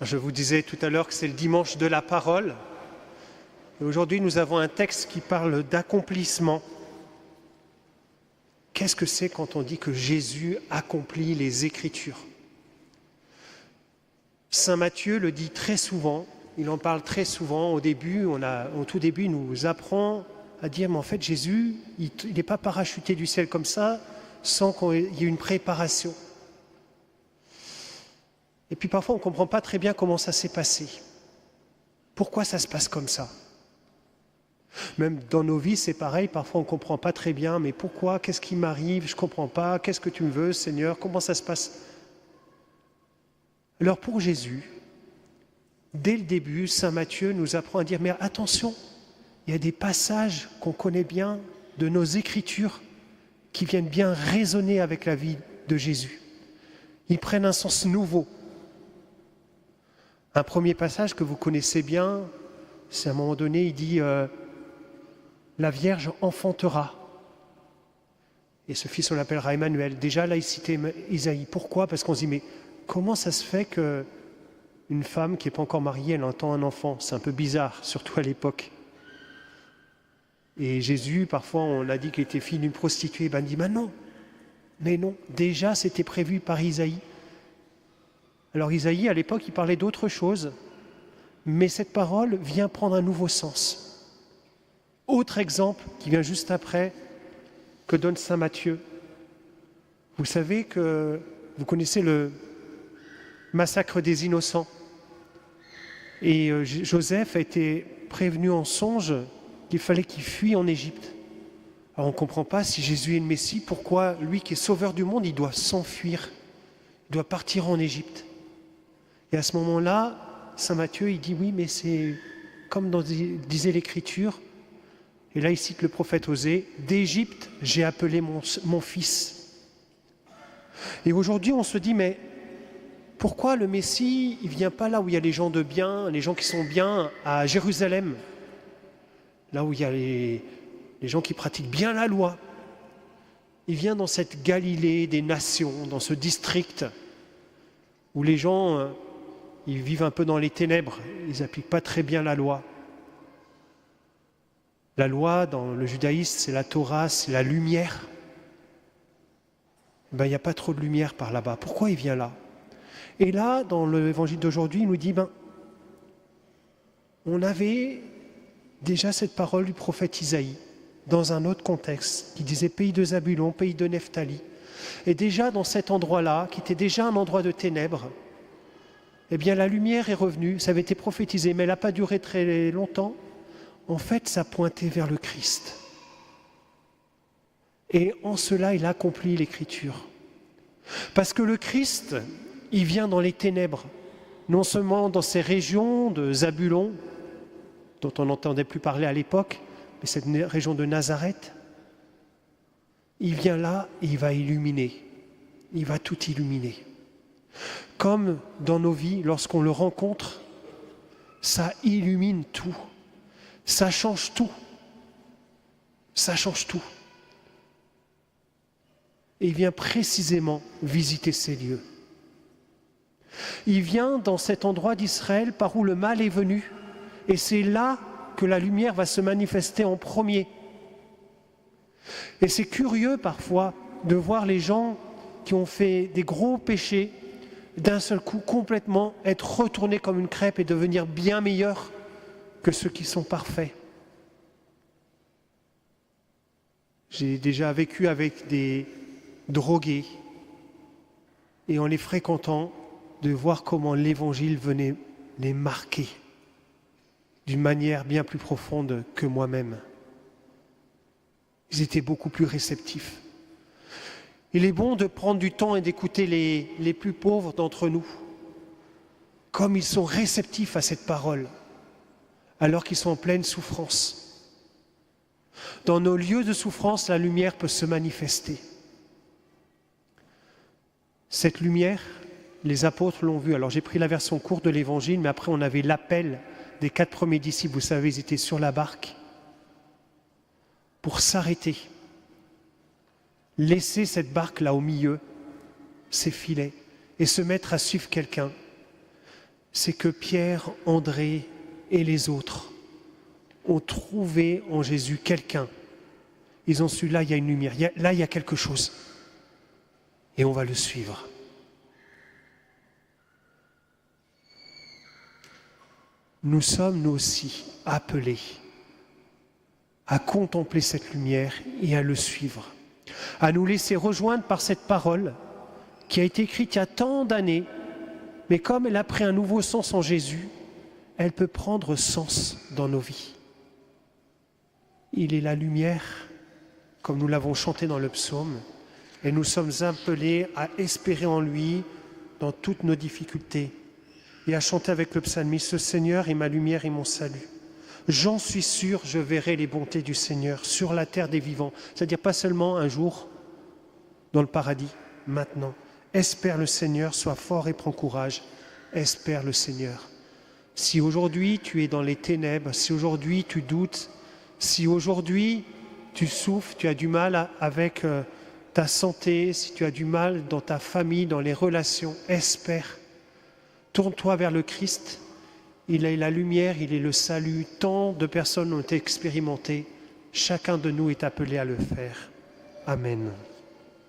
Je vous disais tout à l'heure que c'est le dimanche de la parole. Et aujourd'hui, nous avons un texte qui parle d'accomplissement. Qu'est-ce que c'est quand on dit que Jésus accomplit les Écritures? Saint Matthieu le dit très souvent, il en parle très souvent. Au tout début, il nous apprend à dire, mais en fait, Jésus, il n'est pas parachuté du ciel comme ça, sans qu'il y ait une préparation. Et puis parfois, on ne comprend pas très bien comment ça s'est passé. Pourquoi ça se passe comme ça? Même dans nos vies, c'est pareil. Parfois, on ne comprend pas très bien. Mais pourquoi? Qu'est-ce qui m'arrive? Je ne comprends pas. Qu'est-ce que tu me veux, Seigneur? Comment ça se passe? Alors pour Jésus, dès le début, Saint Matthieu nous apprend à dire, mais attention, il y a des passages qu'on connaît bien de nos Écritures qui viennent bien résonner avec la vie de Jésus. Ils prennent un sens nouveau. Un premier passage que vous connaissez bien, c'est à un moment donné, il dit la Vierge enfantera. Et ce fils, on l'appellera Emmanuel. Déjà, là, il citait Isaïe. Pourquoi? Parce qu'on se dit, mais comment ça se fait qu'une femme qui n'est pas encore mariée, elle entend un enfant? C'est un peu bizarre, surtout à l'époque. Et Jésus, parfois, on a dit qu'il était fils d'une prostituée. Ben, il dit, mais non, déjà, c'était prévu par Isaïe. Alors Isaïe, à l'époque, il parlait d'autre chose, mais cette parole vient prendre un nouveau sens. Autre exemple qui vient juste après, que donne saint Matthieu. Vous savez que vous connaissez le massacre des innocents. Et Joseph a été prévenu en songe qu'il fallait qu'il fuit en Égypte. Alors on ne comprend pas, si Jésus est le Messie, pourquoi lui qui est sauveur du monde, il doit s'enfuir, il doit partir en Égypte. Et à ce moment-là, saint Matthieu, il dit oui, mais c'est comme disait l'Écriture, et là il cite le prophète Osée, d'Égypte j'ai appelé mon fils. Et aujourd'hui on se dit, mais pourquoi le Messie, il ne vient pas là où il y a les gens de bien, les gens qui sont bien, à Jérusalem, là où il y a les gens qui pratiquent bien la loi? Il vient dans cette Galilée des nations, dans ce district où les gens, ils vivent un peu dans les ténèbres, ils n'appliquent pas très bien la loi. La loi, dans le judaïsme, c'est la Torah, c'est la lumière. Il n'y a pas trop de lumière par là-bas. Pourquoi il vient là? Et là, dans l'évangile d'aujourd'hui, il nous dit, on avait déjà cette parole du prophète Isaïe, dans un autre contexte, qui disait pays de Zabulon, pays de Nephtali. Et déjà dans cet endroit-là, qui était déjà un endroit de ténèbres, eh bien la lumière est revenue, ça avait été prophétisé, mais elle n'a pas duré très longtemps. En fait, ça pointait vers le Christ. Et en cela, il accomplit l'Écriture. Parce que le Christ, il vient dans les ténèbres, non seulement dans ces régions de Zabulon, dont on n'entendait plus parler à l'époque, mais cette région de Nazareth, il vient là et il va illuminer, il va tout illuminer. Comme dans nos vies, lorsqu'on le rencontre, ça illumine tout, ça change tout, ça change tout. Et il vient précisément visiter ces lieux. Il vient dans cet endroit d'Israël par où le mal est venu, et c'est là que la lumière va se manifester en premier. Et c'est curieux parfois de voir les gens qui ont fait des gros péchés, d'un seul coup complètement être retournés comme une crêpe et devenir bien meilleurs que ceux qui sont parfaits. J'ai déjà vécu avec des drogués et en les fréquentant, de voir comment l'Évangile venait les marquer d'une manière bien plus profonde que moi-même. Ils étaient beaucoup plus réceptifs. Il est bon de prendre du temps et d'écouter les plus pauvres d'entre nous, comme ils sont réceptifs à cette parole, alors qu'ils sont en pleine souffrance. Dans nos lieux de souffrance, la lumière peut se manifester. Cette lumière, les apôtres l'ont vue. Alors j'ai pris la version courte de l'Évangile, mais après on avait l'appel des 4 premiers disciples. Vous savez, ils étaient sur la barque pour s'arrêter, laisser cette barque là au milieu, ses filets, et se mettre à suivre quelqu'un. c'est que Pierre, André et les autres ont trouvé en Jésus quelqu'un. Ils ont su, là il y a une lumière, là il y a quelque chose. Et on va le suivre. Nous sommes, nous aussi, appelés à contempler cette lumière et à le suivre, à nous laisser rejoindre par cette parole qui a été écrite il y a tant d'années, mais comme elle a pris un nouveau sens en Jésus, elle peut prendre sens dans nos vies. Il est la lumière, comme nous l'avons chanté dans le psaume, et nous sommes appelés à espérer en lui dans toutes nos difficultés et à chanter avec le psalmiste « Le Seigneur est ma lumière et mon salut ». J'en suis sûr, je verrai les bontés du Seigneur sur la terre des vivants. C'est-à-dire pas seulement un jour dans le paradis, maintenant. Espère le Seigneur, sois fort et prends courage. Espère le Seigneur. Si aujourd'hui tu es dans les ténèbres, si aujourd'hui tu doutes, si aujourd'hui tu souffres, tu as du mal avec ta santé, si tu as du mal dans ta famille, dans les relations, espère. Tourne-toi vers le Christ. Il est la lumière, il est le salut. Tant de personnes ont été expérimentées. Chacun de nous est appelé à le faire. Amen.